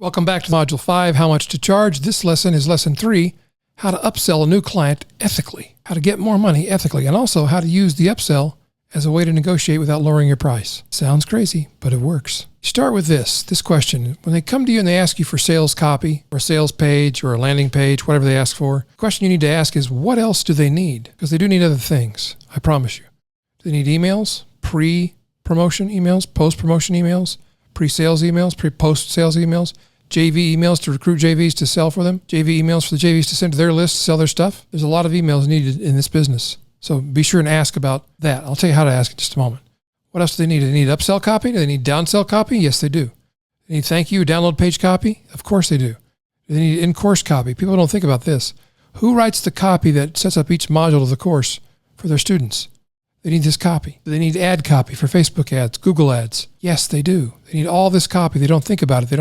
Welcome back to Module 5, How Much to Charge. This lesson is Lesson 3, How to Upsell a New Client Ethically. How to get more money ethically, and also how to use the upsell as a way to negotiate without lowering your price. Sounds crazy, but it works. Start with this question. When they come to you and they ask you for sales copy, or a sales page, or a landing page, whatever they ask for, the question you need to ask is, what else do they need? Because they do need other things, I promise you. Do they need emails, pre-promotion emails, post-promotion emails, pre-sales emails, post-sales emails, JV emails to recruit JVs to sell for them, JV emails for the JVs to send to their list to sell their stuff? There's a lot of emails needed in this business. So be sure and ask about that. I'll tell you how to ask in just a moment. What else do they need? Do they need upsell copy? Do they need downsell copy? Yes, they do. Do they need thank you, download page copy? Of course they do. Do they need in-course copy? People don't think about this. Who writes the copy that sets up each module of the course for their students? They need this copy. Do they need ad copy for Facebook ads, Google ads? Yes, they do. They need all this copy. They don't think about it. They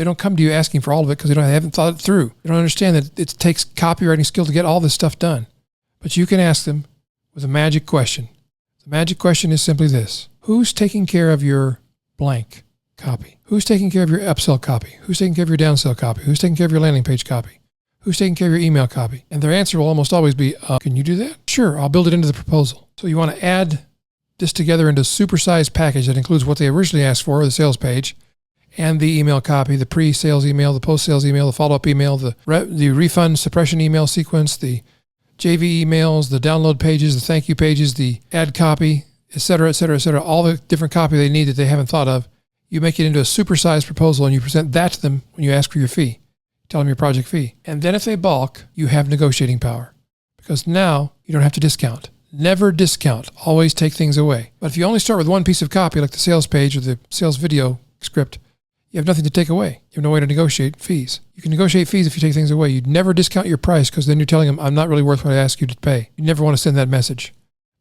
don't come to you asking for all of it because they haven't thought it through. They don't understand that it takes copywriting skill to get all this stuff done. But you can ask them with a magic question. The magic question is simply this. Who's taking care of your blank copy? Who's taking care of your upsell copy? Who's taking care of your downsell copy? Who's taking care of your landing page copy? Who's taking care of your email copy? And their answer will almost always be, can you do that? Sure, I'll build it into the proposal. So you want to add this together into a supersized package that includes what they originally asked for, the sales page, and the email copy, the pre-sales email, the post-sales email, the follow-up email, the refund suppression email sequence, the JV emails, the download pages, the thank you pages, the ad copy, et cetera, all the different copy they need that they haven't thought of. You make it into a supersized proposal and you present that to them when you ask for your fee. Tell them your project fee. And then if they balk, you have negotiating power because now you don't have to discount. Never discount. Always take things away. But if you only start with one piece of copy like the sales page or the sales video script, you have nothing to take away. You have no way to negotiate fees. You can negotiate fees if you take things away. You'd never discount your price because then you're telling them, I'm not really worth what I ask you to pay. You never want to send that message.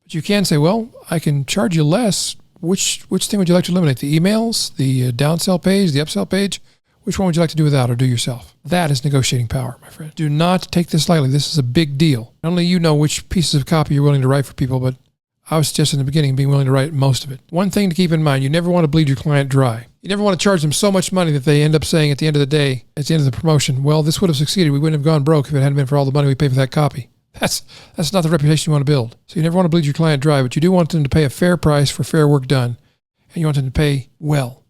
But you can say, well, I can charge you less. Which thing would you like to eliminate? The emails, the downsell page, the upsell page? Which one would you like to do without or do yourself? That is negotiating power, my friend. Do not take this lightly. This is a big deal. Not only you know which pieces of copy you're willing to write for people, but I was just in the beginning being willing to write most of it. One thing to keep in mind, you never want to bleed your client dry. You never want to charge them so much money that they end up saying at the end of the day, at the end of the promotion, well, this would have succeeded. We wouldn't have gone broke if it hadn't been for all the money we paid for that copy. That's not the reputation you want to build. So you never want to bleed your client dry, but you do want them to pay a fair price for fair work done. And you want them to pay well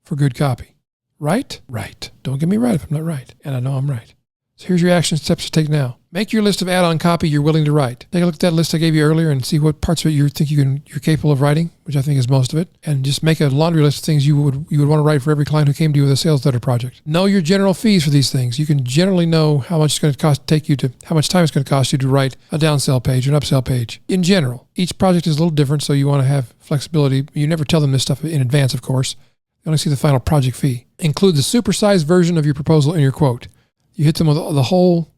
for good copy. Right? Right. Don't get me right if I'm not right. And I know I'm right. So here's your action steps to take now. Make your list of add-on copy you're willing to write. Take a look at that list I gave you earlier and see what parts of it you think you're capable of writing, which I think is most of it. And just make a laundry list of things you would want to write for every client who came to you with a sales letter project. Know your general fees for these things. You can generally know how much it's going to how much time it's going to cost you to write a downsell page or an upsell page. In general, each project is a little different, so you want to have flexibility. You never tell them this stuff in advance, of course. You only see the final project fee. Include the supersized version of your proposal in your quote. You hit them with the whole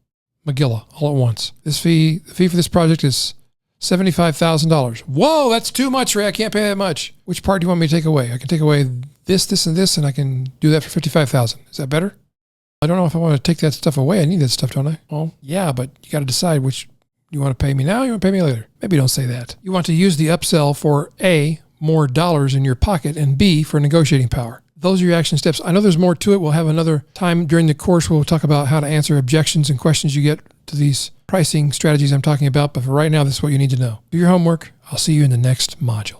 Megillah all at once. The fee for this project is $75,000. Whoa, that's too much, Ray. I can't pay that much. Which part do you want me to take away? I can take away this, and this, and I can do that for $55,000. Is that better? I don't know if I want to take that stuff away. I need that stuff, don't I? Well, yeah, but you got to decide which you want to pay me now or you want to pay me later. Maybe don't say that. You want to use the upsell for A, more dollars in your pocket, and B, for negotiating power. Those are your action steps. I know there's more to it. We'll have another time during the course where we'll talk about how to answer objections and questions you get to these pricing strategies I'm talking about. But for right now, this is what you need to know. Do your homework. I'll see you in the next module.